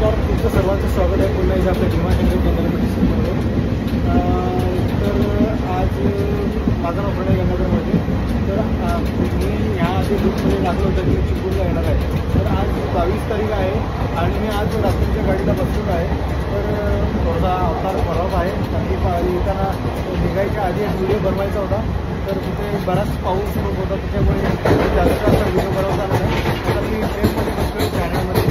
नमस्कार, तुमचं सर्वांचं स्वागत आहे पुन्हा एकदा आपल्या भीमाशंकर केंद्रामध्ये समोर. तर आज माझं नाव प्रणय गंगाधरमध्ये. तर मी ह्याआधी ग्रुपमध्ये टाकलं होतं की चिपळूणला येणार आहे. तर आज 22 तारीख आहे आणि मी आज रात्रीच्या गाडीला बसलेलो आहे. तर थोडासा अवतार खराब आहे कारण की येताना निघायच्या आधी एक व्हिडिओ बनवायचा होता. तर तिथे बराच पाऊस सुरू होता, त्याच्यामुळे जास्त व्हिडिओ बनवता नाही. आता मी ट्रेनमध्ये बसलो ठाण्यामध्ये.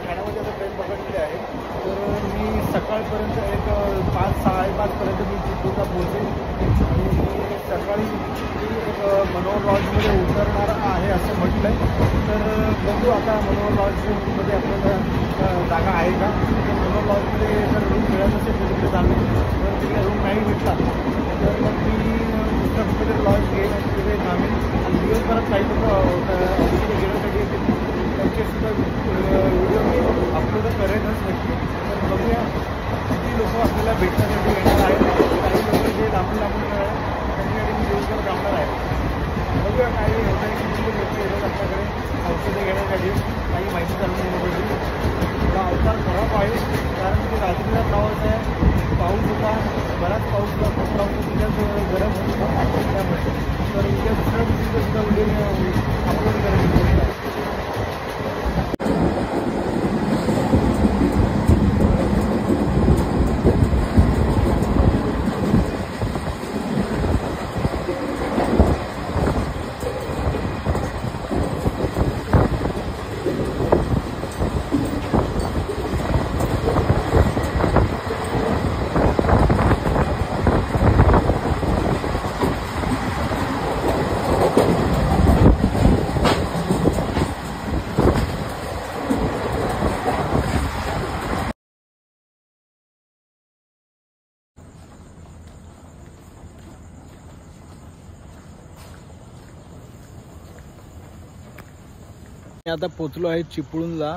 ठाण्यामध्ये आता ट्रेन पकडलेली आहे. तर मी सकाळपर्यंत एक 5-6:30पर्यंत मी चिपळूणला पोहोचेन आणि सकाळी मी एक मनोहर लॉजमध्ये उतरणार आहे असं म्हटलं आहे. तर बघू आता मनोहर लॉजमध्ये आपल्याला जागा आहे का. तर मनोहर लॉजमध्ये जर रूम मिळत असेल तर तिथे जाणं, तर तिथे रूम नाही भेटला तर मग मी दुसऱ्या कुठे लॉज घेईन आणि तिथे थांबेन. आणि दिवसभरात काही लोक तिथे घेण्यासाठी येतील, त्यांचेसुद्धा व्हिडिओ मी अपलोड करेनच नक्की. तर बघूया किती लोक आपल्याला भेटण्यासाठी येणार आहेत. काही लोक जे लांबून आहे त्यांच्यासाठी मी दिवसभर थांबणार आहे. बघूया काही होतं आहे, किती लोक येतात आपल्याकडे औषधं घेण्यासाठी, काही माहिती जाणून घेण्यासाठी. अवतार खराब आहे कारण की रात्रीला प्रवास आहे, पाऊस होता, बराच पाऊस होता, खूप पाऊस तिच्यात गरम होत होता त्यामुळे. तर उद्या दुसऱ्या दिवशीचा सुद्धा व्हिडिओ अपलोड करायची आहे. मी आता पोचलो आहे चिपळूणला.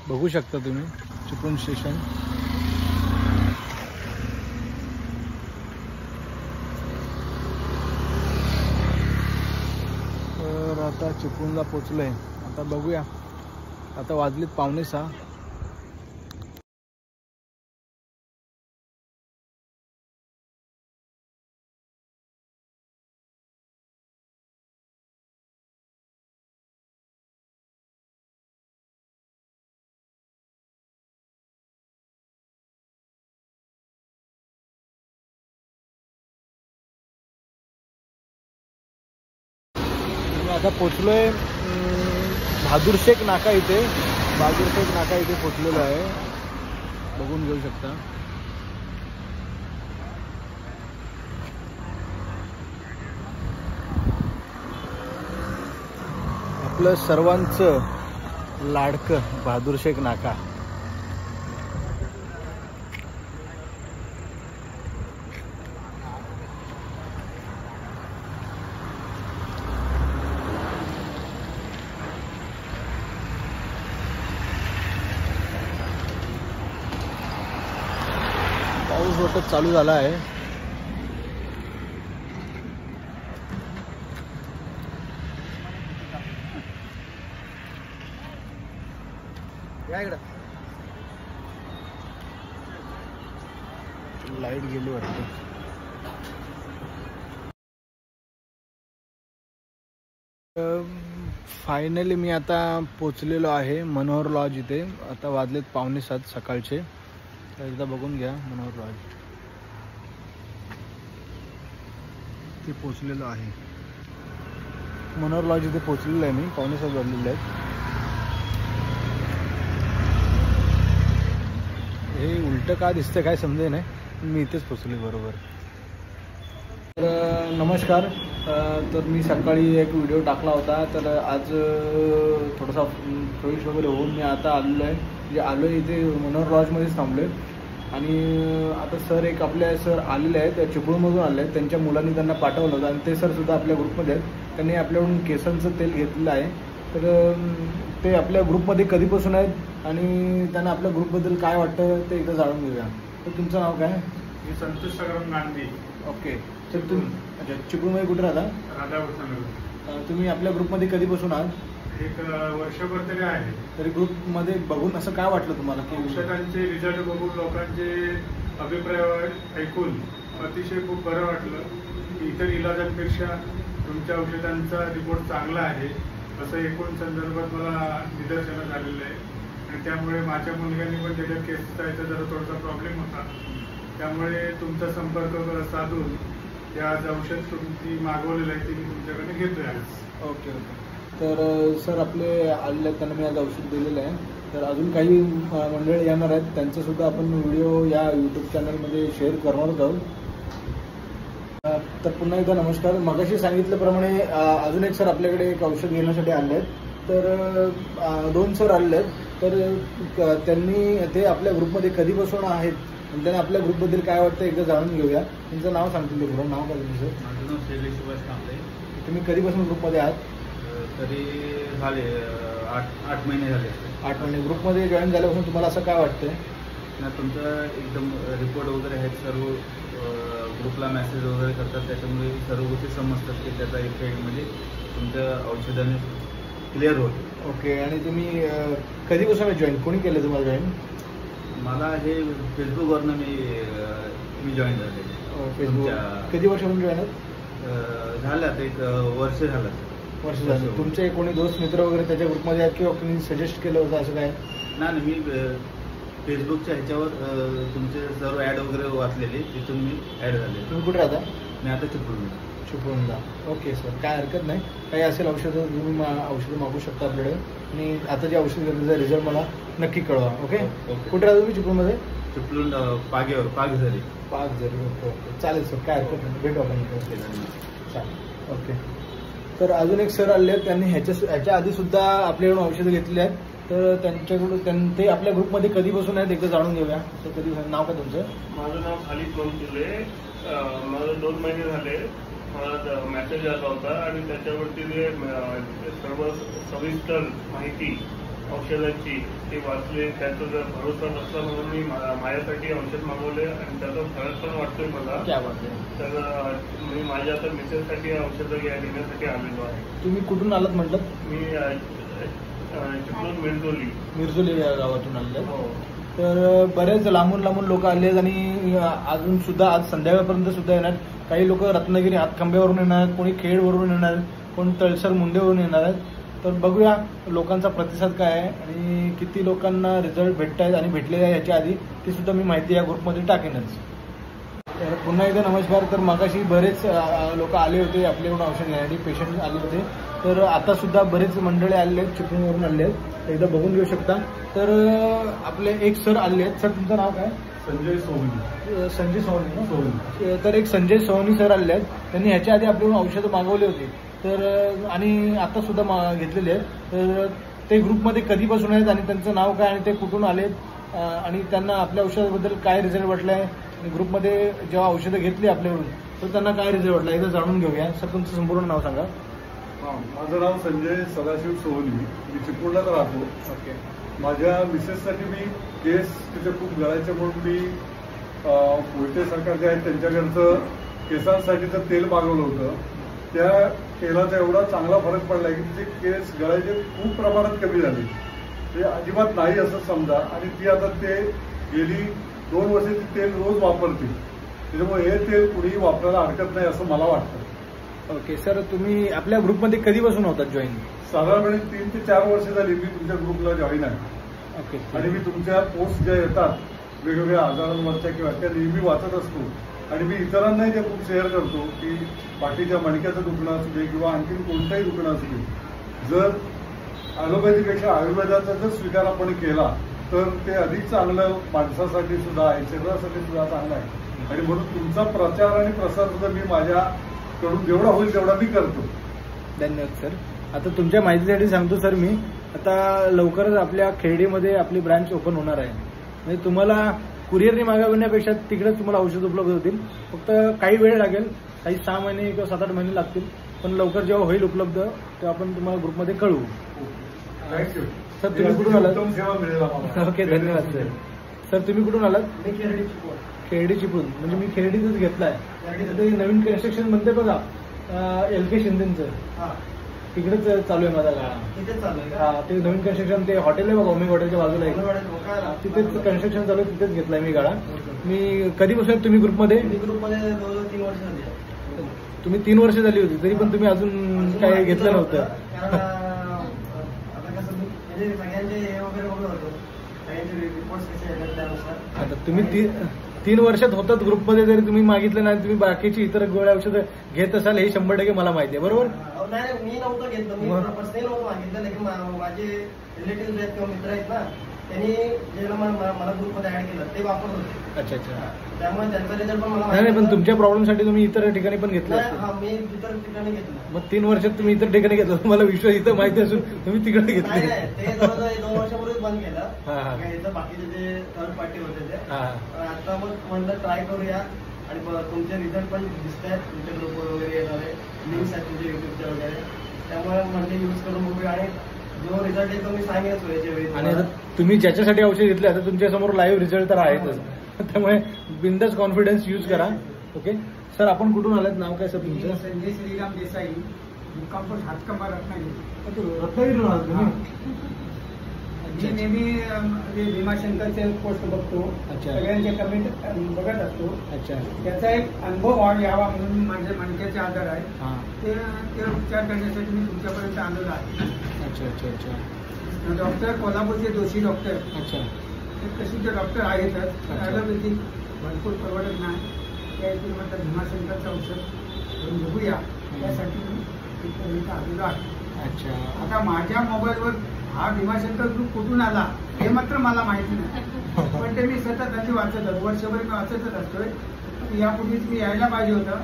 बघू शकता तुम्ही चिपळूण स्टेशन. तर आता चिपळूणला पोचलो आहे. आता बघूया, आता वाजलीत 5:45. आता पोचलो आहे बहादूर शेख नाका इथे. बहादूर शेख नाका इथे पोचलेलो आहे, बघून घेऊ शकता. आपलं सर्वांचं लाडकं बहादूर शेख नाका. पाऊस वाटत चालू झाला आहे. लाईट गेली वाटते. फायनली मी आता पोचलेलो आहे मनोहर लॉज इथे. आता वाजलेत 6:45 सकाळचे. तर एकदा बघून घ्या मनोहर लॉज. ते पोचलेलो आहे मनोहर लॉज इथे पोचलेलो आहे मी. 6:45 वाजलेले आहेत. हे उलटं का दिसतं काय समजे नाही, मी इथेच पोचले बरोबर. तर नमस्कार. तर मी सकाळी एक व्हिडिओ टाकला होता. तर आज थोडासा फ्रेश वगैरे होऊन मी आता आलेलो आहे, म्हणजे आलो आहे इथे मनोहर लॉजमध्येच थांबलो आहे. आणि आता सर एक आपल्या सर आलेले आहेत, चिपळूणमधून आले आहेत. त्यांच्या मुलांनी त्यांना पाठवलं होतं आणि ते सरसुद्धा आपल्या ग्रुपमध्ये आहेत. त्यांनी आपल्याकडून केसांचं तेल घेतलेलं आहे. तर ते आपल्या ग्रुपमध्ये कधीपासून आहेत आणि त्यांना आपल्या ग्रुपबद्दल काय वाटतं ते एकदा जाणून घेऊया. तर तुमचं नाव काय? मी संतोष सगराम गांधी. ओके. तर तुम्ही अच्छा चिपळूणमध्ये कुठे राहता? राधाकृष्ण. तुम्ही आपल्या ग्रुपमध्ये कधीपासून आहात? एक वर्षभर तरी आहे. तरी ग्रुपमध्ये बघून असं काय वाटलं तुम्हाला की औषधांचे रिझल्ट बघून लोकांचे अभिप्राय ऐकून अतिशय खूप बरं वाटलं. इतर इलाजांपेक्षा तुमच्या औषधांचा रिपोर्ट चांगला आहे असं एकूण संदर्भात मला निदर्शनास आलेलं आहे. आणि त्यामुळे माझ्या मुलग्यांनी पण त्याच्या केसचा याचा जरा थोडासा प्रॉब्लेम होता, त्यामुळे तुमचा संपर्क साधून ते आज औषध तुमची मागवलेलं आहे ते मी तुमच्याकडे घेतोय आज. Okay okay. तर सर आपले आलेले त्यांना मी आज औषध दिलेलं आहे. तर अजून काही मंडळी येणार आहेत, त्यांचं सुद्धा आपण व्हिडिओ या यूट्यूब चॅनलमध्ये शेअर करणार आहोत. तर पुन्हा एकदा नमस्कार. मगाशी सांगितल्याप्रमाणे अजून एक सर आपल्याकडे एक औषध घेण्यासाठी आले आहेत. तर 2 सर आलेले आहेत. तर त्यांनी ते आपल्या ग्रुपमध्ये कधीपासून आहेत आणि त्यांनी आपल्या ग्रुपबद्दल काय वाटतं एकदा जाणून घेऊया. तुमचं नाव सांगतील ते पुढं. नाव काय तुमचं? माझं नाव शैलेश सुभाष कांबळे. तुम्ही कधीपासून ग्रुपमध्ये आहात? तरी झाले 8 महिने झाले. 8 महिने ग्रुपमध्ये जॉईन झाल्यापासून तुम्हाला असं काय वाटतंय? ना तुमचं एकदम रिपोर्ट वगैरे आहेत, सर्व ग्रुपला मेसेज वगैरे करतात, त्याच्यामुळे सर्व गोष्टी समजतात की त्याचा इफेक्ट म्हणजे तुमच्या औषधाने क्लिअर होतो. ओके. आणि तुम्ही कधीपासून जॉईन, कोणी केलं तुम्हाला जॉईन? मला हे फेसबुकवरनं मी जॉईन झाले. फेसबुक कधी वर्षापासून जॉईन आहेत? झालं आता एक वर्ष झालं. वर्ष झालं. तुमचे कोणी दोस्त मित्र वगैरे त्याच्या ग्रुपमध्ये आहेत किंवा कोणी सजेस्ट केलं होतं असं काय? नाही, मी फेसबुकच्या ह्याच्यावर तुमचे सर्व ॲड वगैरे वाचलेले, तिथून मी ॲड झाले. तुम्ही कुठे राहता? मी आता चिपळूणला. ओके सर, काय हरकत नाही. काही असेल औषधं तुम्ही औषधं मागू शकता आपल्याकडे. आणि आता जे औषध घेतलं रिझल्ट मला नक्की कळवा. ओके. कुठे राहता तुम्ही चिपळूणमध्ये? चिपळूण पागेवर, पागझरी. ओके ओके, चालेल सर, काय हरकत नाही. भेटू आपण. चालेल. ओके. तर अजून एक सर आले आहेत. त्यांनी ह्याच्या आधी सुद्धा आपल्याकडून औषधं घेतली आहेत. तर त्यांच्याकडून ते आपल्या ग्रुपमध्ये कधीपासून आहेत एकदा जाणून घेऊया. तर कधी नाव काय तुमचं? माझं नाव खालीद मंजुले. माझं 2 महिने झाले. मला मेसेज आला होता आणि त्याच्यावरती जे सर्व सविस्तर माहिती औषधांची ते वाचले. त्याचा जर भरोसा नसला म्हणून मी माझ्यासाठी औषध मागवले आणि त्याचा फरक पण वाटतोय मला. तर मी माझ्या आता मिसेससाठी औषधं घेण्यासाठी आलेलो आहे. तुम्ही कुठून आलात म्हटलं? मी चिपळूण मिरजोली या गावातून आले. तर बरेच लांबून लोक आले आहेत आणि अजून सुद्धा आज संध्याकाळपर्यंत सुद्धा येणार. काही लोक रत्नागिरी हातखंब्यावरून येणार आहेत, कोणी खेडवरून येणार आहेत, कोणी तळसर मुंडेवरून येणार आहेत. तर बघूया लोकांचा प्रतिसाद काय आहे आणि किती लोकांना रिझल्ट भेटत आहेत आणि भेटले आहे याच्या आधी ती सुद्धा मी माहिती या ग्रुपमध्ये टाकेनच. तर पुन्हा एकदा नमस्कार. तर मगाशी बरेच लोक आले होते आपल्याकडून औषध घेण्यासाठी, पेशंट आले होते. तर आता सुद्धा बरेच मंडळी आले आहेत, चिपळूणवरून आले आहेत. एकदा बघून घेऊ शकता. तर आपले एक सर आले आहेत. सर तुमचं नाव काय? संजय सोहनी. संजय सोहनी. तर एक संजय सोहनी सर आले आहेत. त्यांनी ह्याच्या आधी आपल्याकडून औषधं मागवली होती. तर आणि आता सुद्धा घेतलेले आहेत. तर ते ग्रुपमध्ये कधीपासून आहेत आणि त्यांचं नाव काय आणि ते कुठून आलेत आणि त्यांना आपल्या औषधाबद्दल काय रिझल्ट वाटला आहे आणि ग्रुपमध्ये जेव्हा औषधं घेतली आपल्याकडून तर त्यांना काय रिझल्ट वाटला एकदा जाणून घेऊया. सर तुमचं संपूर्ण नाव सांगा. माझं नाव संजय सदाशिव सोहनी. मी चिपळूणलाच राहतो. ओके. माझ्या मिसेससाठी मी केस तिथे खूप गळायचे म्हणून मी कोयते सरकार जे आहेत त्यांच्याकडचं केसांसाठीचं तेल मागवलं होतं. त्या तेलाचा एवढा चांगला फरक पडला की तिचे केस गळायचे खूप प्रमाणात कमी झाले. ते अजिबात नाही असं समजा. आणि ती आता ते गेली 2 वर्ष ती तेल रोज वापरते. त्याच्यामुळे हे तेल कुणीही वापरायला हरकत नाही असं मला वाटतं. ओके. सर तुम्ही आपल्या ग्रुपमध्ये कधीपासून होतात जॉईन? साधारणपणे 3 ते 4 वर्ष झाली मी तुमच्या ग्रुपला जॉईन आहे. ओके. आणि मी तुमच्या पोस्ट ज्या येतात वेगवेगळ्या आजारांवरच्या किंवा त्या नेहमी वाचत असतो आणि मी इतरांनाही ते खूप शेअर करतो की बाकीच्या मणक्याचं दुखणं असू दे किंवा आणखी कोणतंही दुखणं असू दे, जर ॲलोपॅथीपेक्षा आयुर्वेदाचा जर स्वीकार आपण केला तर ते अधिक चांगलं माणसासाठी सुद्धा आहे, शरीरासाठी सुद्धा चांगलं आहे. आणि म्हणून तुमचा प्रचार आणि प्रसार सुद्धा मी माझ्याकडून जेवढा होईल तेवढा मी करतो. धन्यवाद सर. आता तुमच्या माहितीसाठी सांगतो सर, मी आता लवकरच आपल्या खेर्डीमध्ये आपली ब्रांच ओपन होणार आहे. म्हणजे तुम्हाला कुरिअरने मागवण्यापेक्षा तिकडेच तुम्हाला औषध उपलब्ध होतील. फक्त काही वेळ लागेल, काही 6 महिने किंवा 7-8 महिने लागतील, पण लवकर जेव्हा होईल उपलब्ध तेव्हा आपण तुम्हाला ग्रुपमध्ये कळवू. Thank you sir. तुम्ही कुठून आलात? उत्तम सेवा मिळेल आम्हाला. ओके, धन्यवाद सर. सर तुम्ही कुठून आलात? खेर्डी चिपळूण. म्हणजे मी खेर्डीतच घेतलाय. नवीन कन्स्ट्रक्शन म्हणते बघा LK शिंदेचं, तिकडेच चालू आहे माझा गाळा. तिथेच चालू आहे का? हा, ते नवीन कन्स्ट्रक्शन, ते हॉटेल आहे बघा, ओमिक हॉटेलच्या बाजूला आहे, मोकळा तिथेच कन्स्ट्रक्शन चालू आहे, तिथेच घेतलाय मी गाळा. मी कधीपासून तुम्ही ग्रुपमध्ये? मी ग्रुपमध्ये 2-3 वर्ष झाली. तुम्ही 3 वर्ष झाली होती तरी पण तुम्ही अजून काय घेतलं नव्हतं. कारण आता कसं म्हणजे सगळ्यांचे हे वगैरे बघत होतो, सगळ्यांचे रिपोर्ट्स कसे येतात त्यानुसार. आता तुम्ही 3 वर्षात होतात ग्रुपमध्ये, जरी तुम्ही मागितलं नाही, तुम्ही बाकीची इतर गोळ्या औषधं घेत असाल हे 100% मला माहिती आहे, बरोबर? नाही, मी नव्हतं घेतलं, मी पर्सनली नव्हतं मागितलं, लेकिन माझे रिलेटिव्ह आहेत किंवा मित्र आहेत ना, त्यांनी ज्याला मला ग्रुपमध्ये ऍड केलं ते वापरत होते. अच्छा अच्छा. त्यामुळे त्यांचा रिझल्ट पण मला नाही, पण तुमच्या प्रॉब्लेमसाठी तुम्ही इतर ठिकाणी पण घेतलं नाही, असेल. हा, मी इतर ठिकाणी घेतलं. मग 3 वर्षात तुम्ही इतर ठिकाणी घेतलं, तुम्हाला विश्वास इथं माहिती असून तुम्ही तिकडे नाही घेतले. नाही, ते जवळजवळ 2 वर्षापूर्वीच बंद केलं. हा, हा. इथं बाकीचे जे थर्ड पार्टी होते ते. हा. आता मग म्हणलं ट्राय करूया आणि तुमचे रिझल्ट पण दिसत आहेत, तुमच्या ग्रुपवर वगैरे येणारे लिंक्स आहेत तुमच्या युट्यूबच्या वगैरे, त्यामुळे म्हणजे यूज करून बघूया आणि जो रिझल्ट येतो मी सांगेनच वेळेच्या वेळी. आणि आता तुम्ही ज्याच्यासाठी औषध घेतले आता तुमच्या समोर लाईव्ह रिझल्ट तर आहेतच, त्यामुळे बिंदास कॉन्फिडन्स यूज करा. ओके सर, आपण कुठून आलात? नाव काय सर तुमचं? संजय श्रीराम देसाई, मुक्कामपूर हातकंबा रत्नागिरी. रत्नागिरीला आहात तुम्ही? मी नेहमी भीमाशंकरचे पोस्ट बघतो, अच्छा. सगळ्यांचे कमेंट बघत असतो. अच्छा. त्याचा एक अनुभव यावा म्हणून माझे मणक्याचे आजार आहे, हां. ते उपचार करण्यासाठी मी तुमच्यापर्यंत आलेलो आहे. अच्छा अच्छा अच्छा. डॉक्टर कोल्हापूरचे दोषी डॉक्टर, अच्छा. ते प्रसिद्ध डॉक्टर आहेतच, अच्छा. ॲलोपॅथिक भरपूर परवडत नाही, त्या इथे म्हटलं भीमाशंकरचं औषध घेऊन बघूया, त्यासाठी मी इथपर्यंत आलेलो आहे. अच्छा. आता माझ्या मोबाईलवर हा भीमाशंकर ग्रुप कुठून आला हे मात्र मला माहिती नाही, पण ते मी सतत आधी वाचत असतो, वर्षभर मी वाचतच असतोय. यापूर्वीच मी यायला पाहिजे होतं,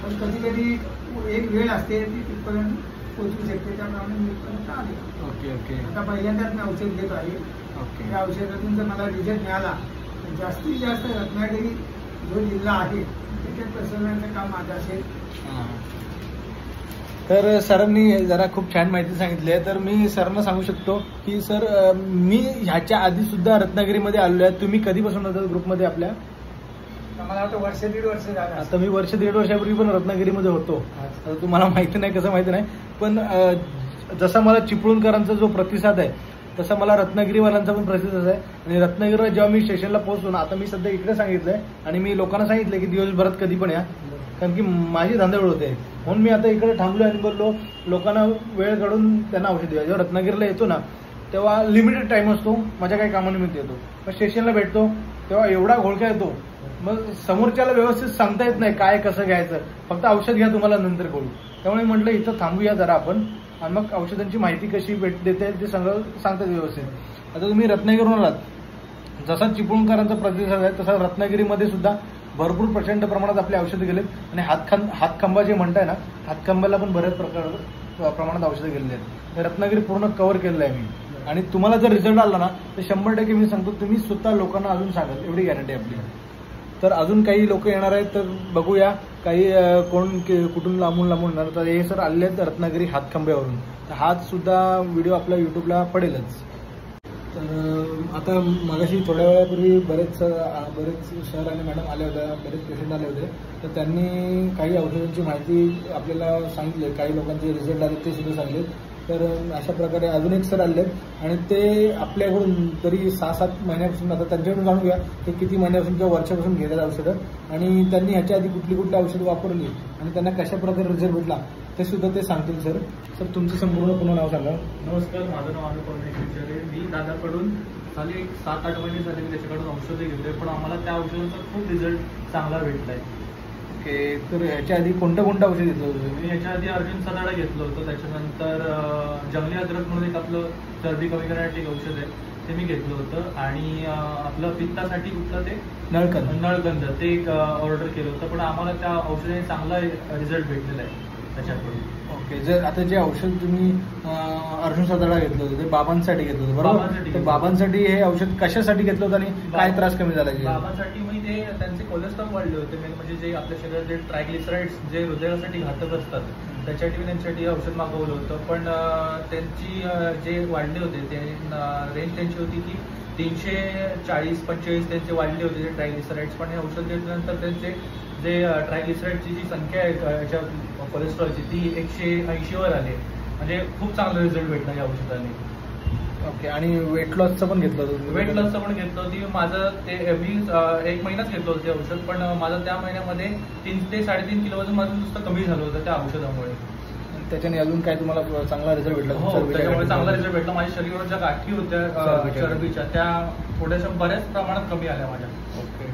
पण कधी कधी एक वेळ असते ती तिथपर्यंत पोहोचू शकते, त्याप्रमाणे मी इथपर्यंत आले. ओके ओके आता पहिल्यांदाच मी औषध घेत आहे. ओके. या औषधातून जर मला रिझल्ट मिळाला तर जास्तीत जास्त रत्नागिरी जो जिल्हा आहे त्याच्यात पसरवण्याचं काम माझं असेल. हां. तर सरांनी जरा खूप छान माहिती सांगितली आहे. तर मी सरांना सांगू शकतो की सर, मी ह्याच्या आधी सुद्धा रत्नागिरीमध्ये आलेलो आहे. तुम्ही कधीपासून होता ग्रुपमध्ये आपल्या? मला वाटतं 1-1.5 वर्ष झालं. आता मी 1-1.5 वर्षापूर्वी पण रत्नागिरीमध्ये होतो. आता तुम्हाला माहिती नाही, कसं माहिती नाही, पण जसा मला चिपळूणकरांचा जो प्रतिसाद आहे तसा मला रत्नागिरीवाल्यांचा पण प्रतिसाद आहे. आणि रत्नागिरीला जेव्हा मी स्टेशनला पोहोचून, आता मी सध्या इकडे सांगितलंय आणि मी लोकांना सांगितलंय की दिवसभरात कधी पण या, कारण की माझी धांदळ होते, म्हणून मी आता इकडे थांबलो आणि बोललो लोकांना वेळ काढून त्यांना औषध द्या. जेव्हा रत्नागिरीला येतो ना तेव्हा लिमिटेड टाइम असतो, माझ्या काही कामानिमित्त येतो, पण स्टेशनला भेटतो तेव्हा एवढा घोळका येतो, मग समोरच्याला व्यवस्थित सांगता येत नाही काय कसं घ्यायचं, फक्त औषध घ्या तुम्हाला नंतर कळू. त्यामुळे म्हटलं इथं थांबूया जरा आपण आणि मग औषधांची माहिती कशी देते ते सगळं सांगतात व्यवस्थित. आता तुम्ही रत्नागिरीवरून आलात, जसा चिपळूणकरांचा प्रतिसाद आहे तसा रत्नागिरीमध्ये सुद्धा भरपूर प्रचंड प्रमाणात आपले औषधं गेलेत. आणि हातखंबा जे म्हणताय ना, हातखंब्याला पण बऱ्याच प्रमाणात औषधं गेलेली आहेत. रत्नागिरी पूर्ण कव्हर केलेलं आहे मी. आणि तुम्हाला जर रिझल्ट आला ना तर 100% मी सांगतो तुम्ही स्वतः लोकांना अजून सांगाल, एवढी गॅरंटी आपली. तर अजून काही लोक येणार आहेत, तर बघूया काही कोण कुठून लांबून येणार. तर हे सर आलेले आहेत रत्नागिरी हातखंब्यावरून, तर हाच सुद्धा व्हिडिओ आपल्या युट्यूबला पडेलच. तर आता मगाशी थोड्या वेळापूर्वी बरेच सर आणि मॅडम आले होते, बरेच पेशंट आले होते, तर त्यांनी काही औषधांची माहिती आपल्याला सांगितली, काही लोकांचे रिझल्ट आले ते सुद्धा सांगितले. तर अशा प्रकारे अजून एक सर आले आणि ते आपल्याकडून तरी 6-7 महिन्यापासून, आता त्यांच्याकडून जाणून घ्या ते किती महिन्यापासून किंवा वर्षापासून घेतात औषधं आणि त्यांनी ह्याच्या आधी कुठली औषधं वापरली आणि त्यांना कशा प्रकारे रिझल्ट भेटला ते सुद्धा ते सांगतील. सर तुमचं संपूर्ण पुन्हा नाव सांगा. नमस्कार, माझं नाव आहे पवनेश्वर. मी दादाकडून खाली 7-8 महिने झाले मी त्याच्याकडून औषधं घेतोय, पण आम्हाला त्या औषधांचा खूप रिझल्ट चांगला भेटलाय. ओके, तर ह्याच्या आधी कोणतं औषध घेतलं होतं? मी ह्याच्या आधी अर्जुन सदाडा घेतलं होतं, त्याच्यानंतर जंगली अद्रक म्हणून एक आपलं चरबी कमी करण्यासाठी एक औषध आहे ते मी घेतलं होतं, आणि आपलं पित्तासाठी कुठलं ते नळकंद ते एक ऑर्डर केलं होतं, पण आम्हाला त्या औषधाने चांगला रिझल्ट भेटलेला आहे त्याच्याकडून. ओके, जर आता जे औषध तुम्ही अर्जुन सदाडा घेतलं होतं ते बाबांसाठी घेतलं होतं बरोबर? तर बाबांसाठी हे औषध कशासाठी घेतलं होतं आणि काय त्रास कमी झाला? बाबांसाठी म्हणजे त्यांचे कोलेस्ट्रॉल वाढले होते, म्हणजे जे आपल्या शरीरात जे ट्रायग्लिसराइड्स जे हृदयासाठी घातक असतात त्याच्यासाठी मी त्यांच्यासाठी औषध मागवलं होतं, पण त्यांची जे वाढले होते ते रेंज त्यांची होती की 340-45 त्यांचे वाढले होते जे ट्रायग्लिसराइड्स, पण हे औषध घेतल्यानंतर त्यांचे जे ट्रायग्लिसराइडची जी संख्या आहे याच्या कोलेस्ट्रॉलची ती 180वर आली. म्हणजे खूप चांगला रिझल्ट भेटला या औषधाने. ओके. आणि वेट लॉसचं पण घेतलं होतं? वेट लॉसचं पण घेतलं होती. माझं ते मी 1 महिनाच घेतलं होतं ते औषध, पण माझं त्या महिन्यामध्ये 3 ते 3.5 किलो वजन माझं नुसतं कमी झालं होतं त्या औषधामुळे. त्याच्याने अजून काय तुम्हाला चांगला रिझल्ट भेटला? हो, त्याच्यामुळे चांगला रिझल्ट भेटला. माझ्या शरीरावर ज्या गाठी होत्या चरबीच्या त्या थोड्याशा बऱ्याच प्रमाणात कमी आल्या माझ्या. ओके,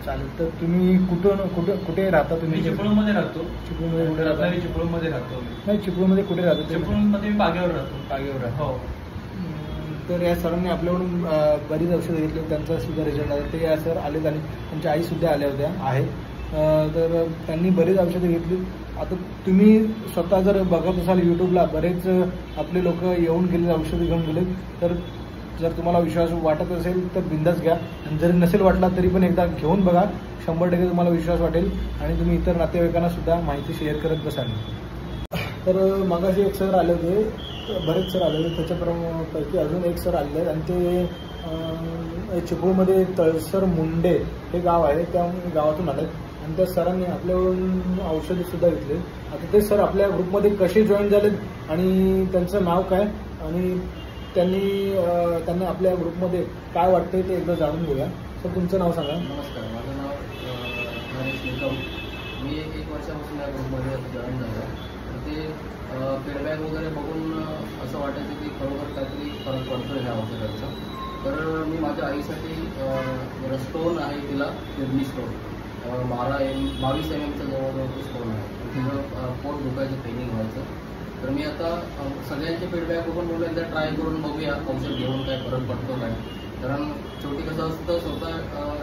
चालेल. तर तुम्ही कुठे राहता तुम्ही? मी चिपळूणमध्ये राहतो. चिपळूणमध्ये कुठे राहता? चिपळूणमध्ये राहतो. नाही, चिपळूणमध्ये कुठे राहतो? चिपळूणमध्ये मी बागेवर राहतो. बागेवर राहतो. हो. तर या सरांनी आपल्याकडून बरीच औषधं घेतली, त्यांचा सुद्धा रिझल्ट आला. ते या सर आलेत आणि त्यांच्या आई सुद्धा आल्या होत्या आहेत. तर त्यांनी बरीच औषधं घेतली. आता तुम्ही स्वतः जर बघत असाल यूट्यूबला, बरेच आपले लोक येऊन गेले, औषधं घेऊन गेले. तर जर तुम्हाला विश्वास वाटत असेल तर बिंदास घ्या, आणि जरी नसेल वाटला तरी पण एकदा घेऊन बघा. 100% तुम्हाला विश्वास वाटेल आणि तुम्ही इतर नातेवाईकांना सुद्धा माहिती शेअर करत बसाल. तर मगाशी एक सर आले होते, बरेच सर आले होते, त्याच्यापैकी अजून एक सर आले आहेत आणि ते चिपळूणमध्ये तळसर मुंडे हे गाव आहे, त्या गावातून आले आणि त्या सरांनी आपल्याकडून औषधे सुद्धा घेतले. आता ते सर आपल्या ग्रुपमध्ये कसे जॉईन झालेत आणि त्यांचं नाव काय आणि त्यांना आपल्या ग्रुपमध्ये काय वाटतंय ते एकदा जाणून घेऊया. तर तुमचं नाव सांगा. नमस्कार, माझं नाव गणेश निकम. मी 1 वर्षापासून या ग्रुपमध्ये जॉईन झालो. ते फीडबॅक वगैरे बघून असं वाटायचं की खरोखर काहीतरी फरक पडतो ह्या औषधाचा. तर मी माझ्या आईसाठी स्टोन आहे, तिला किडनी स्टोन 22 mm जवळजवळ स्टोन आहे. तिचं पोट दुखायचं, पेनिंग व्हायचं. तर मी आता सगळ्यांचे फीडबॅक बघून बोललो एकदा ट्राय करून बघूया औषध घेऊन काय फरक पडतो काय. कारण शेवटी कसं असतं, स्वतः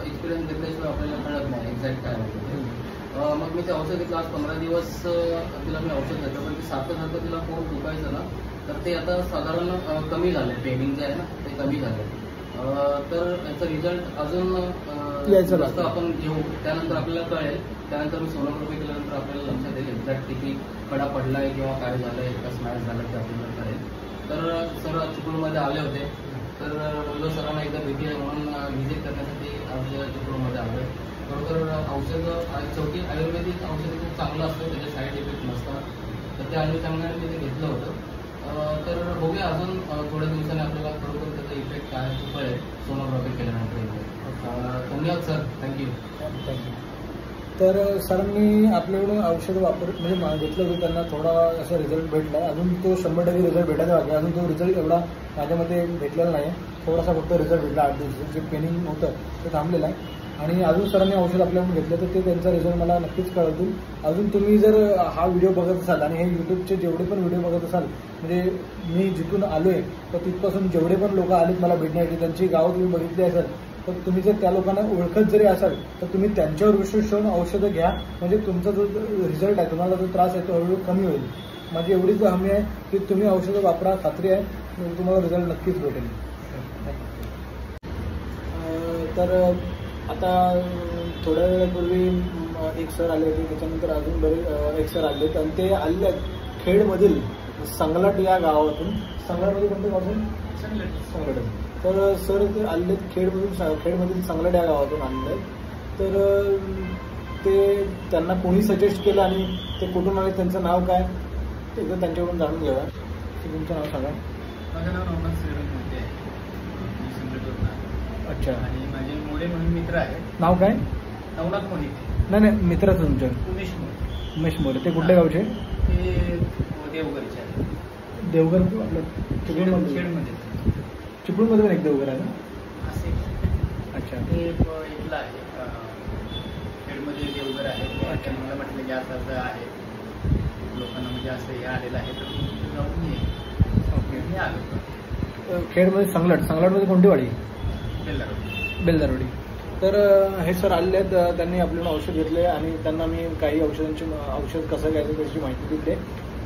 एक्सपिरियन्स घेतल्याशिवाय आपल्याला कळत नाही एक्झॅक्ट काय होतं. मग मी ते औषध घेतलं. आज 15 दिवस तिला मी औषध घेतलं, पण ते सारखं तिला पोट दुखायचं ना, तर ते आता साधारण कमी झालं. पेनिंग जे आहे ना ते कमी झालं. तर याचा रिझल्ट अजून जास्त आपण घेऊ, त्यानंतर आपल्याला कळेल. त्यानंतर मी सोनोग्राफी केल्यानंतर आपल्याला लक्षात येईल एक्झॅक्ट किती कडा पडलाय किंवा काय झालंय, का स्मॅश झालं ते आपल्याला कळेल. तर सर चिपळूणमध्ये आले होते, तर बोललो सरांना एकदा भेटूया म्हणून व्हिजिट करण्यासाठी आमच्या चिपळूणमध्ये आलो. बरोबर औषधं शेवटी आयुर्वेदिक औषध खूप चांगलं असतं, त्याचे साईड इफेक्ट नसतात. तर त्या अनुषंगाने मी ते घेतलं होतं. तर बघूया अजून थोड्या दिवसांनी आपल्याला खरोखर त्याचा इफेक्ट काय कळेल सोनोग्राफी केल्यानंतर. धन्यवाद सर, थँक्यू. तर सरांनी आपल्याकडून औषध म्हणजे घेतलं होतं, त्यांना थोडा असा रिझल्ट भेटला. अजून तो 100% रिझल्ट भेटायचा बाकी. अजून तो रिझल्ट एवढा माझ्यामध्ये भेटलेला नाही. थोडासा फक्त रिझल्ट भेटला. 8 दिवसाचं जे पेनिंग होतं ते थांबलेलं आहे. आणि अजून सरांनी औषध आपल्याकडून घेतलं तर ते त्यांचा रिझल्ट मला नक्कीच कळवतील. अजून तुम्ही जर हा व्हिडिओ बघत असाल आणि हे यूट्यूबचे जेवढे पण व्हिडिओ बघत असाल, म्हणजे मी जिथून आलो आहे तर तिथपासून जेवढे पण लोक आलेत मला भेटण्यासाठी, त्यांची गावं तुम्ही बघितली असाल, तर तुम्ही जर त्या लोकांना ओळखत जरी असाल तर तुम्ही त्यांच्यावर विश्वास ठेवून औषधं घ्या. म्हणजे तुमचा जो रिझल्ट आहे, तुम्हाला जो त्रास आहे तो हळूहळू कमी होईल. माझी एवढीच हमी आहे की तुम्ही औषधं वापरा, खात्री आहे तुम्हाला रिझल्ट नक्कीच भेटेल. तर आता थोड्या वेळापूर्वी एक सर आले होते, त्याच्यानंतर अजून एक सर आले आणि ते आले खेडमधील संगलाट या गावातून. संगलाटमध्ये कोणत्या गावातून? संगलाट. तर सर ते आले खेडमधील संगलाट या गावातून आलेले आहेत. तर ते त्यांना कोणी सजेस्ट केलं आणि ते कुठून आले, त्यांचं नाव काय ते एकदा त्यांच्याकडून जाणून घ्यावा. तुमचं नाव सांगा. माझं नाव नवनाथ श्रीरंग मोठे आहे. अच्छा. आणि माझे मोडे म्हणून मित्र आहे. नाव काय? नवनाथ मोठे. नाही मित्राचं तुमच्या? उमेश मोरे. उमेश मोरे. ते कुठल्या गावचे? ते देवगडचे आहे. देवघर आपलं खेडमध्ये. चिपळूणमध्ये पण एक देवघर आहे ना? असे. अच्छा. ते इथलं आहे, खेडमध्ये देवघर आहे. अच्छा. मला म्हटलं की असं आहे, लोकांना म्हणजे असं हे आलेलं आहे, तर जाऊन ये. ओके. मी आलो. खेडमध्ये संगलाटमध्ये कोणती वाडी? बेलदारवाडी. तर हे सर आलेले आहेत, त्यांनी आपल्याला औषध घेतले आणि त्यांना मी काही औषध कसं घ्यायचं त्याची माहिती दिली.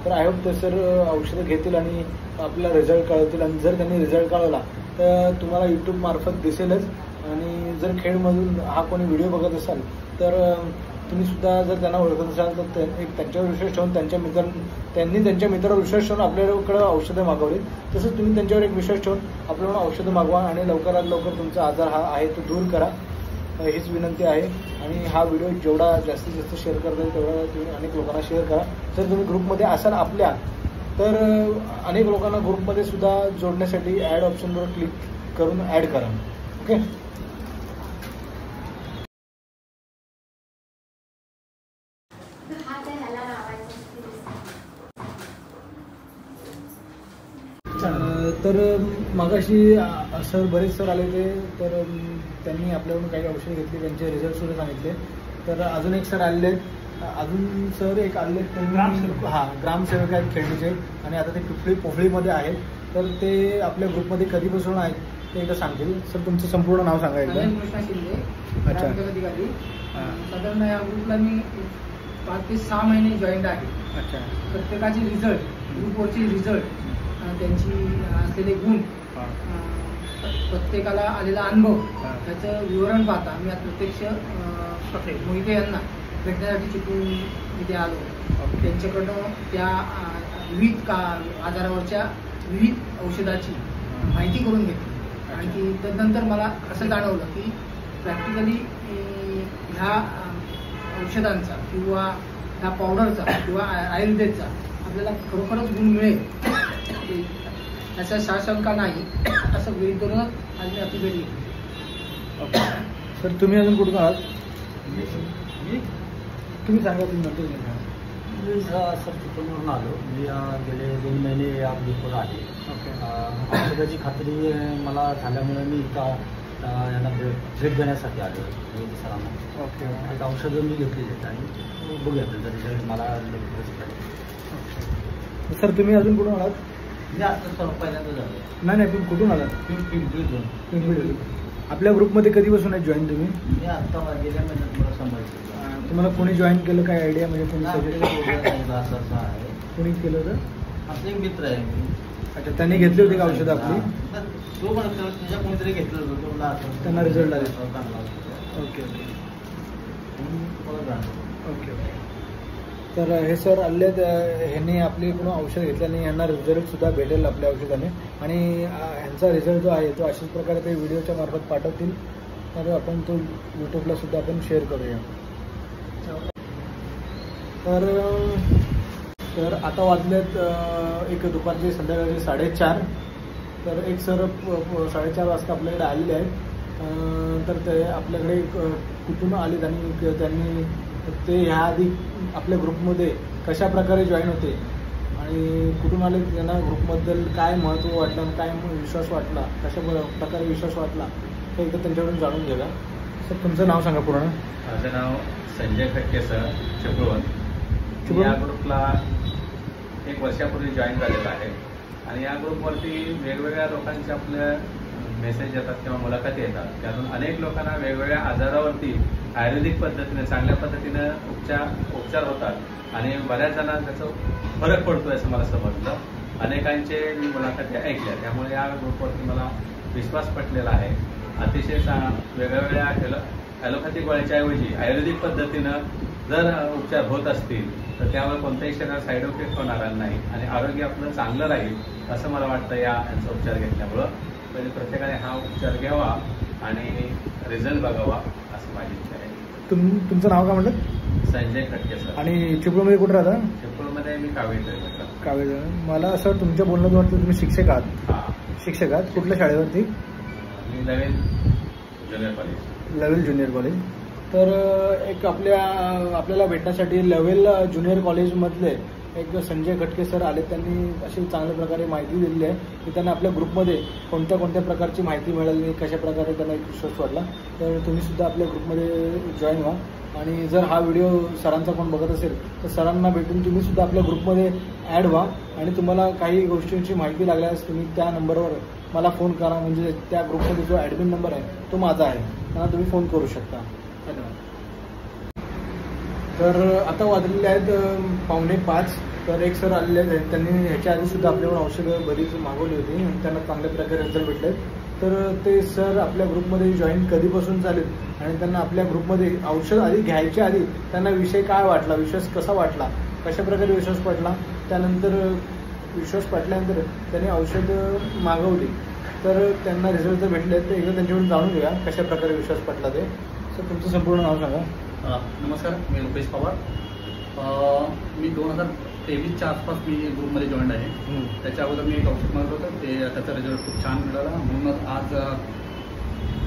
तर आय होप ते सर औषधं घेतील आणि आपल्याला रिझल्ट कळवतील. आणि जर त्यांनी रिझल्ट कळवला तर तुम्हाला यूट्यूब मार्फत दिसेलच. आणि जर खेडमधून हा कोणी व्हिडिओ बघत असाल तर तुम्ही सुद्धा जर त्यांना ओळखत असाल तर एक त्यांच्यावर विश्वास ठेवून त्यांनी त्यांच्या मित्रावर विश्वास ठेवून आपल्याकडे औषधं मागवली. तसंच तुम्ही त्यांच्यावर एक विश्वास ठेवून आपल्याकडून औषधं मागवा आणि लवकरात लवकर तुमचा आजार हा आहे तो दूर करा, हीच विनंती आहे. आणि हा व्हिडिओ जेवढा जास्तीत जास्त शेअर करता येईल तेवढा तुम्ही अनेक लोकांना शेअर करा. जर तुम्ही ग्रुपमध्ये असाल आपल्या तर अनेक लोकांना ग्रुपमध्ये सुद्धा जोडण्यासाठी ॲड ऑप्शनवर क्लिक करून ॲड करा. ओके. तर मगाशी सर बरेच सर आले होते, तर त्यांनी आपल्याकडून काही औषधं घेतली, त्यांचे रिझल्ट सुद्धा सांगितले. तर अजून एक सर आलेले आहेत, अजून सर एक आलेले आहेत, ग्रामसेवक आहेत खेळणीचे, आणि आता ते पोफळीमध्ये आहेत. तर ते आपल्या ग्रुपमध्ये कधीपासून आहेत ते एकदा सांगतील. सर तुमचं संपूर्ण नाव सांगा एकदा. कृष्णा शिंदे, अच्छा. अधिकारी. साधारण या ग्रुपला मी 5 ते 6 महिने जॉईंट आहे. अच्छा. प्रत्येकाचे रिझल्ट, ग्रुपवरचे रिझल्ट, त्यांची असलेले गुण, प्रत्येकाला आलेला अनुभव, त्याचं विवरण पाहता मी आज प्रत्यक्ष मोहिते यांना भेटण्यासाठी चिकून इथे आलो. त्यांच्याकडनं त्या विविध आजारावरच्या विविध औषधाची माहिती करून घेतली. आणि त्यानंतर मला असं जाणवलं की प्रॅक्टिकली ह्या औषधांचा किंवा ह्या पावडरचा किंवा आयुर्वेदचा आपल्याला खरोखरच गुण मिळेल याचा शाशंका नाही, असं वेळ करूनच आज मी आपली भेट घेतली. सर तुम्ही अजून कुठून आहात? तुम्ही सांगा. तुम्ही नंतर मी सर चिपळूणवरून आलो. मी गेले 2 महिने या ग्रुपवर आहे. औषधाची खात्री मला झाल्यामुळे मी यांना भेट देण्यासाठी आलो सरांना. ओके. एक औषधं मी घेतली आहेत आणि बघूया त्यांचा रिझल्ट मला लगेच कळेल. सर तुम्ही अजून कुठून आलात? मी आता सर पहिल्यांदा झालो. नाही तुम्ही कुठून आलात? पिंपरी. आपल्या ग्रुपमध्ये कधीपासून आहे जॉईन तुम्ही? मी आत्ता गेल्या महिन्यात मला सांभाळतो. तुम्हाला कोणी जॉईन केलं, काय आयडिया म्हणजे कोणी असं आहे? कोणी केलं होतं? आपले एक मित्र आहे. अच्छा. त्यांनी घेतली होती का औषधं आपली? तो पण तुझ्या कोणीतरी घेतलं होतं, त्यांना रिझल्ट आले. Okay okay. तर हे सर आले, ह्यांनी आपली पूर्ण औषध घेतल्याने ह्यांना रिझल्ट सुद्धा भेटेल आपल्या औषधाने, आणि ह्यांचा रिझल्ट जो आहे तो अशाच प्रकारे ते व्हिडिओच्या मार्फत पाठवतील. तर आपण तो यूट्यूबला सुद्धा आपण शेअर करूया. तर आता वाजलेत एक दुपारचे संध्याकाळचे 4:30. तर एक सर 4:30 वाजता आपल्याकडे आलेले आहेत. तर ते आपल्याकडे कुठून आलेत आणि त्यांनी ते ह्याआधी आपल्या ग्रुपमध्ये कशा प्रकारे जॉईन होते आणि कुठून आले, त्यांना ग्रुपबद्दल काय महत्त्व वाटलं, काय विश्वास वाटला, कशा प्रकारे विश्वास वाटला, हे एकदा त्यांच्याकडून जाणून घ्या. सर तुमचं नाव सांगा पूर्ण. माझं नाव संजय खटके सर, चिपळूण. या ग्रुपला 1 वर्षापूर्वी जॉईन झालेला आहे आणि या ग्रुपवरती वेगवेगळ्या लोकांचे आपल्या मेसेज येतात किंवा मुलाखती येतात. त्यातून अनेक लोकांना वेगवेगळ्या आजारावरती आयुर्वेदिक पद्धतीने चांगल्या पद्धतीनं उपचार होतात आणि बऱ्याच जणांना त्याचा फरक पडतोय असं मला समजलं. अनेकांचे मी मुलाखती ऐकल्या, त्यामुळे या ग्रुपवरती मला विश्वास पटलेला आहे. अतिशय वेगवेगळ्या ॲलोपॅथिक गोळ्याच्या ऐवजी आयुर्वेदिक पद्धतीनं जर उपचार होत असतील तर त्यामुळे कोणत्याही शरीरात साईड इफेक्ट होणार नाही आणि आरोग्य आपलं चांगलं राहील असं मला वाटतं यांचा उपचार घेतल्यामुळं. पहिले प्रत्येकाने हा उपचार घ्यावा आणि रिझल्ट बघावा असं माझी इच्छा आहे. तुमचं नाव काय म्हणलं? संजय खटके सर. आणि चिपळूणमध्ये कुठं राहता? चिपळूणमध्ये मी कावेरी. मला असं तुमच्या बोलण्यात वाटतं तुम्ही शिक्षक आहात. हां, शिक्षक आहात. कुठल्या शाळेवरती? मी लेव्हल ज्युनियर कॉलेज. तर एक आपल्याला भेटण्यासाठी लेव्हल ज्युनियर कॉलेजमधले एक संजय खटके सर आले. त्यांनी अशी चांगल्या प्रकारे माहिती दिलेली आहे की त्यांना आपल्या ग्रुपमध्ये कोणत्या कोणत्या प्रकारची माहिती मिळाली, कशा प्रकारे त्यांना एक विश्वास वाटला. तर तुम्ही सुद्धा आपल्या ग्रुपमध्ये जॉईन व्हा आणि जर हा व्हिडिओ सरांचा कोण बघत असेल तर सरांना भेटून तुम्ही सुद्धा आपल्या ग्रुपमध्ये ॲड व्हा आणि तुम्हाला काही गोष्टींची माहिती लागल्यास तुम्ही त्या नंबरवर मला फोन करा. म्हणजे त्या ग्रुपमध्ये जो ॲडमिन नंबर आहे तो माझा आहे, त्यांना तुम्ही फोन करू शकता. धन्यवाद. तर आता वाजलेले आहेत 4:45. तर एक सर आलेले आहेत, त्यांनी ह्याच्या आधी सुद्धा आपल्याकडून औषधं बरीच मागवली होती आणि त्यांना चांगल्या प्रकारे रिझल्ट भेटले. तर ते सर आपल्या ग्रुपमध्ये जॉईन कधीपासून झालेत आणि त्यांना आपल्या ग्रुपमध्ये औषध आधी घ्यायच्या आधी त्यांना विषय काय वाटला, विश्वास कसा वाटला, कशा प्रकारे विश्वास पटला, त्यानंतर विश्वास पटल्यानंतर त्यांनी औषधं मागवली. तर त्यांना रिझल्ट जर भेटले तर एकदा त्यांच्याकडून जाणून घ्या कशा प्रकारे विश्वास पटला ते. सर तुमचं संपूर्ण नाव सांगा. नमस्कार, मी रुपेश पवार. मी 23च्या आसपास मी ग्रुपमध्ये जॉईन आहे. त्याच्या अगोदर मी एक औषध मारलं होतं, ते त्याचा रिझल्ट खूप छान मिळाला. म्हणूनच आज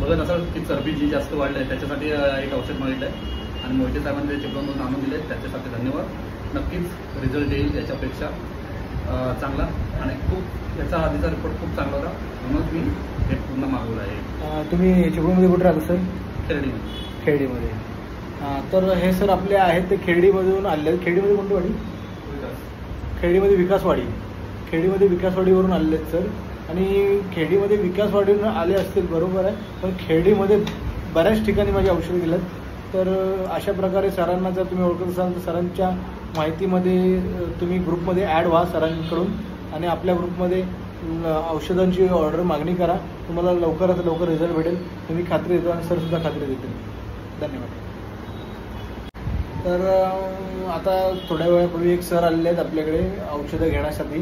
बघत असाल की चरबी जी जास्त वाढली आहे त्याच्यासाठी एक औषध मागितलं आहे आणि मोहिते साहेबांनी ते चिपळूणमधून आणून दिले, त्याच्यासाठी धन्यवाद. नक्कीच रिझल्ट येईल याच्यापेक्षा चांगला आणि खूप याचा आधीचा रिपोर्ट खूप चांगला होता, म्हणूनच मी हे पूर्ण मागवलं आहे. तुम्ही चिपळूणमध्ये कुठे राहता सर? खेळडीमध्ये. खेरडीमध्ये. तर हे सर आपले आहेत ते खेरडीमधून आले आहेत. खेरडीमध्ये कोणती वाडी? खेरडीमध्ये विकासवाडी. खेरडीमध्ये विकासवाडीवरून आलेले आहेत सर. आणि खेरडीमध्ये विकासवाडीवरून आले असतील बरोबर आहे, पण खेरडीमध्ये बऱ्याच ठिकाणी माझी औषधं दिलं. तर अशा प्रकारे सरांना जर तुम्ही ओळखत असाल तर सरांच्या माहितीमध्ये तुम्ही ग्रुपमध्ये ॲड व्हा सरांकडून आणि आपल्या ग्रुपमध्ये औषधांची ऑर्डर मागणी करा. तुम्हाला लवकरात लवकर रिझल्ट भेटेल, तुम्ही खात्री देतो आणि सरसुद्धा खात्री देतील. धन्यवाद. तर आता थोड्या वेळापूर्वी एक सर आलेले आहेत आपल्याकडे औषधं घेण्यासाठी.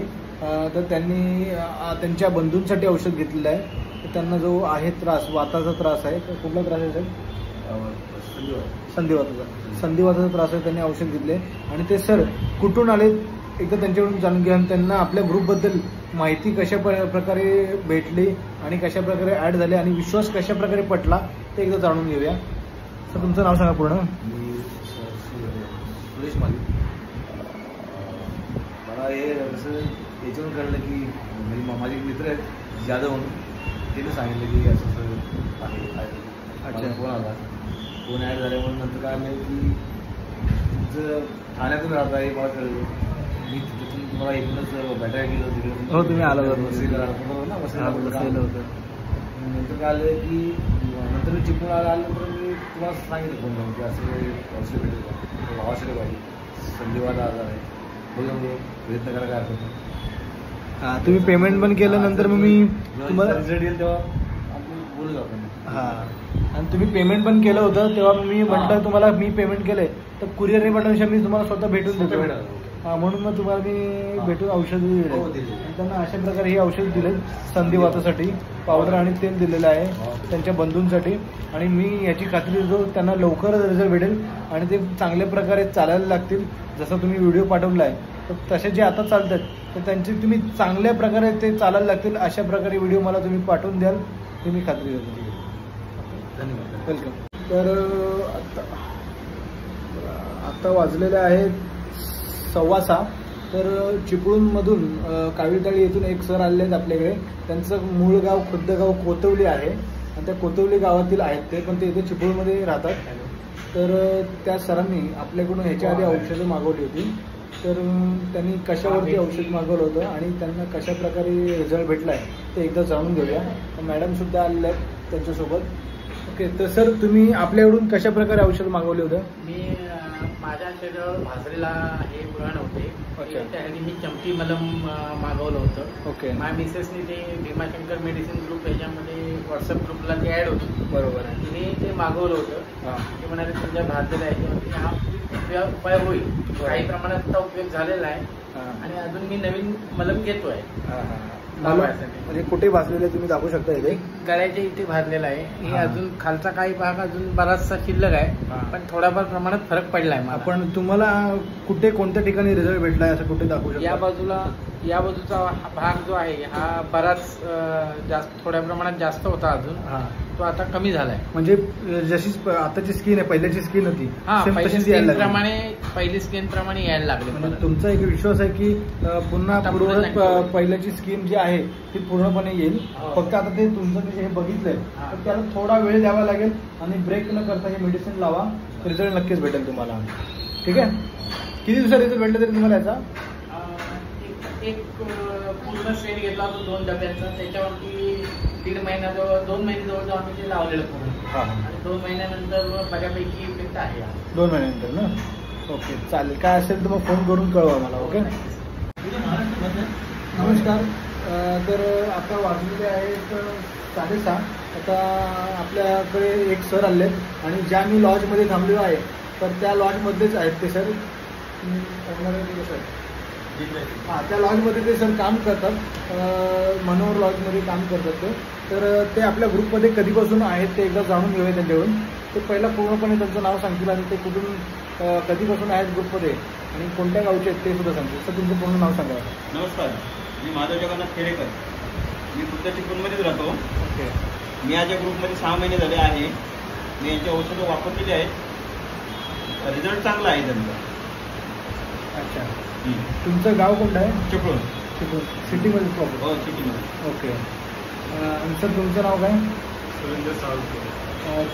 तर त्यांनी त्यांच्या बंधूंसाठी औषध घेतलेलं आहे. तर त्यांना जो आहे त्रास, वाताचा त्रास आहे, तर कुठला त्रास आहे सर? संधिवाताचा त्रास आहे. त्यांनी औषध घेतले आणि ते सर कुठून आले एकदा त्यांच्याकडून जाणून घ्या. त्यांना आपल्या ग्रुपबद्दल माहिती कशा प्रकारे भेटली आणि कशा प्रकारे ॲड झाले आणि विश्वास कशा प्रकारे पटला ते एकदा जाणून घेऊया. सर तुमचं नाव सांगा पूर्ण. सुरेश माली. मला हे कसं याच्यावरून कळलं की माझे मित्र आहेत जाधव म्हणून, त्याने सांगितलं की असं आहे. अच्छा. फोन आला, फोन ॲड झाल्यामुळे नंतर काय आलं की तुमचं ठाण्यातून राहत आहे मला कळलं. मी तिथून तुम्हाला एकूणच भेटायला गेलो तिकडे. हो तुम्ही आला होतं नंतर काय आलं की नंतर मी चिपळूण आल्यानंतर मी तुम्हाला सांगितलं फोन लावून की असं औषध भेटेल का, भावासाठी पाहिजे, संधिवाला आजार आहे, बघा प्रयत्न करा काय हरकत नाही. तुम्ही पेमेंट पण केलं नंतर मग मी तुम्हाला रिझल्ट येईल तेव्हा आपण बोलू आपण. हां, आणि तुम्ही पेमेंट पण केलं होतं तेव्हा मी म्हटलं तुम्हाला मी पेमेंट केलंय तर कुरिअरने पाठवण्यापेक्षा मी तुम्हाला स्वतः भेटून देतो. हां, म्हणून मग तुम्हाला मी भेटून औषध दिले. त्यांना अशा प्रकारे हे औषध दिले संधिवातासाठी, पावडर आणि तेल दिलेलं आहे त्यांच्या बंधूंसाठी. आणि मी याची खात्री देतो त्यांना लवकर रिझल्ट भेटेल आणि ते चांगल्या प्रकारे चालायला लागतील. जसं तुम्ही व्हिडिओ पाठवला आहे तर तसे जे आता चालतात तर त्यांची तुम्ही चांगल्या प्रकारे ते चालायला लागतील अशा प्रकारे व्हिडिओ मला तुम्ही पाठवून द्याल हे मी खात्री देतो. धन्यवाद. वेलकम. तर आता वाजलेले आहेत 6:15. तर चिपळूणमधून काविळताळी येथून एक सर आलेले आहेत आपल्याकडे. त्यांचं मूळ गाव खुद्द गाव कोतवली आहे आणि त्या कोतवली गावातील आहेत ते, पण ते इथे चिपळूणमध्ये राहतात. तर त्या सरांनी आपल्याकडून ह्याच्या आधी औषधं मागवली होती. तर त्यांनी कशावरती औषध मागवलं होतं आणि त्यांना कशा प्रकारे रिझल्ट भेटला आहे ते एकदा जाणून घेऊया. मॅडमसुद्धा आलेल्या आहेत त्यांच्यासोबत. ओके, तर सर तुम्ही आपल्याकडून कशा प्रकारे औषध मागवले होतं? मी माझ्या शरीरावर भाजरीला हे पुराण होते, त्यासाठी मी चमकी मलम मागवलं होतं. ओके. माझ्या मिसेसनी ते भीमाशंकर मेडिसिन ग्रुप याच्यामध्ये व्हॉट्सअप ग्रुपला ते ॲड होती. बरोबर आहे. तिने ते मागवलं होतं. ते म्हणाले तुमच्या भाजलेला याच्यावरती हा उपाय होईल. काही प्रमाणात त्याचा उपयोग झालेला आहे आणि अजून मी नवीन मलम घेतोय. म्हणजे कुठे भाजलेले तुम्ही दाखवू शकता? इथे गळ्याच्या इथे भाजलेला आहे. हे अजून खालचा काही भाग अजून बराचसा शिल्लक आहे, पण थोडाफार प्रमाणात फरक पडलाय. आपण तुम्हाला कुठे कोणत्या ठिकाणी रिझल्ट भेटलाय असं कुठे दाखवू शकता? या बाजूचा भाग जो आहे हा बराच जास्त थोड्या प्रमाणात जास्त होता अजून, तो आता कमी झालाय. म्हणजे जशी आताची स्किन आहे पहिल्याची स्किन होती पहिली स्किन प्रमाणे यायला लागली. म्हणजे तुमचा एक विश्वास आहे की पुन्हा पहिल्याची स्किन जी आहे ती पूर्णपणे येईल. फक्त आता ते तुमचं हे बघितलंय तर त्याला थोडा वेळ द्यावा लागेल आणि ब्रेक न करता हे मेडिसिन लावा, रिझल्ट नक्कीच भेटेल तुम्हाला. ठीक आहे. किती दिवसात रिझल्ट भेटले तरी तुम्हाला याचा? एक पूर्ण सेट घेतला होता 2 डब्यांचा, त्याच्यावरती 2 महिने जवळ आम्ही ते लावलेलं पूर्ण. आणि 2 महिन्यानंतर बऱ्यापैकी इफेक्ट आहे. 2 महिन्यानंतर ना? ओके, चालेल. काय असेल तर मग फोन करून कळवा मला. ओके. नमस्कार. तर आता वाजलेले आहेत 6:30. आता आपल्याकडे एक सर आले आहेत आणि ज्या मी लॉजमध्ये थांबलेलो आहे तर त्या लॉजमध्येच आहेत ते सर. हां, त्या लॉजमध्ये ते सर काम करतात. मनोहर लॉजमध्ये काम करतात ते. तर ते आपल्या ग्रुपमध्ये कधीपासून आहेत ते एकदा जाणून घेऊया त्यांच्याकडून. ते पहिला पूर्णपणे त्यांचं नाव सांगतील आणि ते कुठून कधीपासून आहेत ग्रुपमध्ये आणि कोणत्या गावचे आहेत ते सुद्धा सांगतील. सर तुमचं पूर्ण नाव सांगा. नमस्कार, मी माधव जगन्नाथ खेडेकर. मी खुद्द चिपळूणमध्येच राहतो. ओके. मी याच्या ग्रुपमध्ये 6 महिने झाले आहे. मी यांची औषधं वापरलेली आहेत. रिझल्ट चांगला आहे त्यांचा. अच्छा. तुमचं गाव कोणतं आहे? चिपळूण. चिपळूण सिटीमध्ये प्रॉपर? हो, सिटीमध्ये. ओके. आणि सर तुमचं नाव काय? सुरेंद्र सावंत.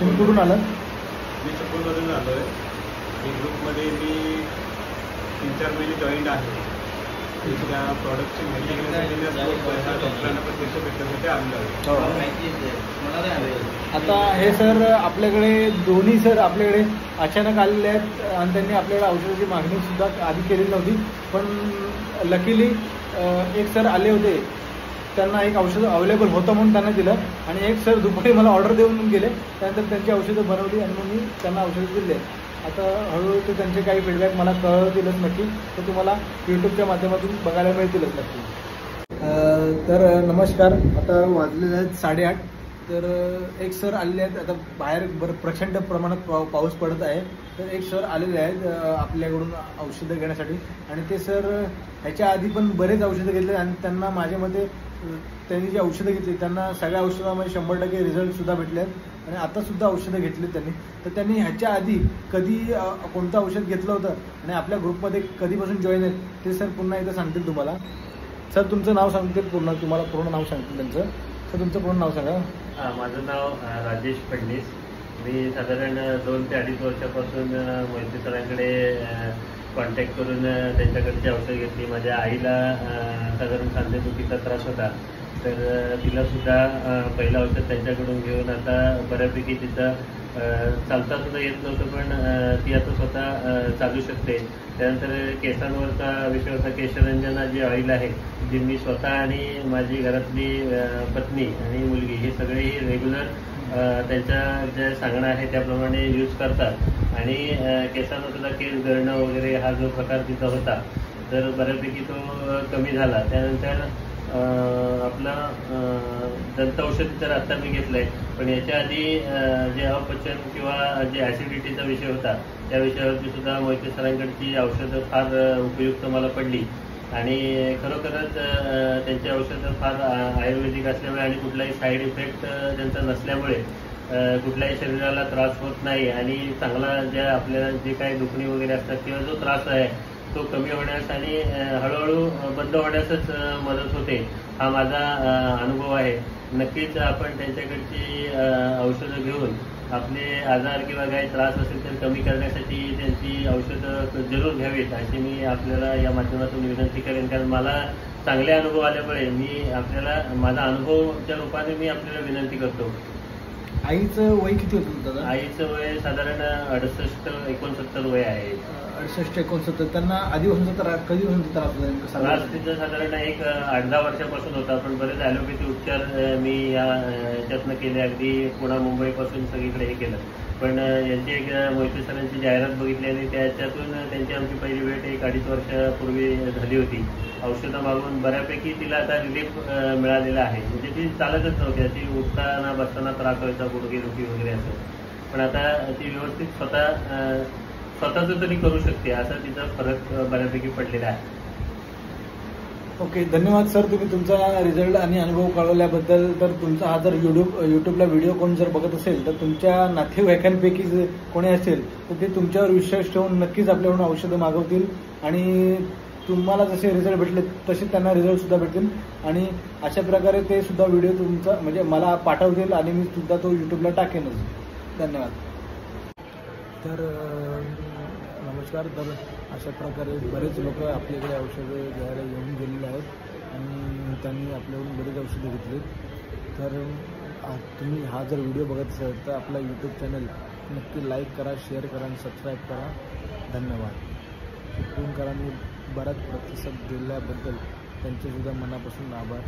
तुम्ही कुठून आलात? मी चिपळूणमधून आलो आहे. मी ग्रुपमध्ये मी 3-4 महिने जॉईंट आहे. त्या प्रॉडक्टची माहिती घेण्यासाठी मी डॉक्टरांना प्रत्यक्ष भेटण्यासाठी आलो आहे. आता हे सर आपल्याकडे दोन्ही सर आपल्याकडे अचानक आलेले आहेत आणि त्यांनी आपल्याकडे औषधाची मागणी सुद्धा आधी केलेली नव्हती. पण लकीली एक सर आले होते, त्यांना एक औषध अवेलेबल होतं म्हणून त्यांना दिलं आणि एक सर दुपारी मला ऑर्डर देऊन गेले. त्यानंतर त्यांची औषधं बनवली आणि मग मी त्यांना औषधं दिले. आता हळूहळू ते त्यांचे काही फीडबॅक मला कळतीलच नक्की, तर तुम्हाला यूट्यूबच्या माध्यमातून बघायला मिळतीलच नक्की. तर नमस्कार. आता वाजलेले आहेत 8:30. तर एक सर आलेले आहेत. आता बाहेर प्रचंड प्रमाणात पाऊस पडत आहे. तर एक सर आलेले आहेत आपल्याकडून औषधं घेण्यासाठी आणि ते सर ह्याच्या आधी पण बरेच औषधं घेतले आणि त्यांना माझ्या मते त्यांनी जी औषधं घेतली त्यांना सगळ्या औषधामध्ये 100% रिझल्टसुद्धा भेटले आहेत आणि आतासुद्धा औषधं घेतली त्यांनी. तर त्यांनी ह्याच्या आधी कधी कोणतं औषध घेतलं होतं आणि आपल्या ग्रुपमध्ये कधीपासून जॉईन आहेत ते सर पुन्हा एकदा सांगतील तुम्हाला. सर तुमचं नाव सांगतील पूर्ण, तुम्हाला पूर्ण नाव सांगतील त्यांचं. सर तुमचं पूर्ण नाव सांगा. माझं नाव राजेश फडणीस. मी साधारण 2 ते 2.5 वर्षापासून मोहिते सरांकडे कॉन्टॅक्ट करून त्यांच्याकडची औषध घेतली. माझ्या आईला साधारण सांधेदुखीचा त्रास होता, तर तिलासुद्धा पहिलं औषध त्यांच्याकडून घेऊन आता बऱ्यापैकी तिथं चालता सुद्धा येत नव्हतं, पण ती आता स्वतः चालू शकते. त्यानंतर केसांवरचा विषय होता. केशरंजना जी ऑइल आहे जी मी स्वतः आणि माझी घरातली पत्नी आणि मुलगी हे सगळेही रेग्युलर त्यांच्या जे सांगणं आहे त्याप्रमाणे यूज करतात आणि केसांवर सुद्धा केस गळणं वगैरे हा जो प्रकार तिचा होता तर बऱ्यापैकी तो कमी झाला. त्यानंतर आपलं दंत औषध तर आत्ता मी घेतलं आहे, पण याच्या आधी जे अपचन किंवा जे ॲसिडिटीचा विषय होता त्या विषयावरती सुद्धा मोहिते सरांकडची औषधं फार उपयुक्त मला पडली आणि खरोखरच त्यांची औषधं फार आयुर्वेदिक असल्यामुळे आणि कुठलाही साईड इफेक्ट त्यांचा नसल्यामुळे कुठल्याही शरीराला त्रास होत नाही आणि चांगला ज्या आपल्याला जे काही दुखणी वगैरे असतात किंवा जो त्रास आहे तो कमी होण्यास आणि हळूहळू बंद होण्यासच मदत होते, हा माझा अनुभव आहे. नक्कीच आपण त्यांच्याकडची औषधं घेऊन आपले आजार किंवा काही त्रास असेल तर कमी करण्यासाठी त्यांची औषधं जरूर घ्यावीत अशी मी आपल्याला या माध्यमातून विनंती करेन. कारण मला चांगले अनुभव आल्यामुळे मी आपल्याला माझा अनुभवच्या रूपाने मी आपल्याला विनंती करतो. आईचं वय किती होतं दादा? आईचं वय साधारण 68-69 वय आहे. 68-69. त्यांना आधीपासून कधीपासून त्रास तिथं साधारण एक 8-10 वर्षापासून होता, पण बरेच ॲलोपॅथी उपचार मी याच्यातनं केले. अगदी पुणे मुंबईपासून सगळीकडे हे केलं, पण यांची एक मोहिते सरांची जाहिरात बघितली आणि त्याच्यातून त्यांची आमची पहिली भेट 1-2.5 वर्षापूर्वी झाली होती. औषधं मागून बऱ्यापैकी तिला आता रिलीफ मिळालेला आहे. म्हणजे ती चालतच नव्हती, ती उठताना बसताना त्रास व्हायचा, गुडघेदुखी वगैरे असं, पण आता ती व्यवस्थित स्वतःच तरी करू शकते, असा तिचा फरक बऱ्यापैकी पडलेला आहे. ओके, धन्यवाद सर तुम्ही तुमचा रिझल्ट आणि अनुभव कळवल्याबद्दल. तर तुमचा हा जर यूट्यूबला व्हिडिओ कोण जर बघत असेल तर तुमच्या नातेवाईकांपैकी कोणी असेल तर ते तुमच्यावर विश्वास ठेवून नक्कीच आपल्याकडून औषधं मागवतील आणि तुम्हाला जसे रिझल्ट भेटले तसे त्यांना रिझल्ट सुद्धा भेटतील आणि अशा प्रकारे ते सुद्धा व्हिडिओ तुमचा म्हणजे मला पाठवतील आणि मी सुद्धा तो यूट्यूबला टाकेनच. धन्यवाद. तर नमस्कार. तर अशा प्रकारे बरेच लोक आपल्याकडे औषधं घ्यायला येऊन गेलेले आहेत आणि त्यांनी आपल्याकडून बरेच औषधं घेतली. तर तुम्ही हा जर व्हिडिओ बघत असाल तर आपला यूट्यूब चॅनल नक्की लाईक करा, शेअर करा आणि सबस्क्राईब करा. धन्यवाद. चिपळूणकरांनी बराच प्रतिसाद दिल्याबद्दल त्यांचेसुद्धा मनापासून आभार.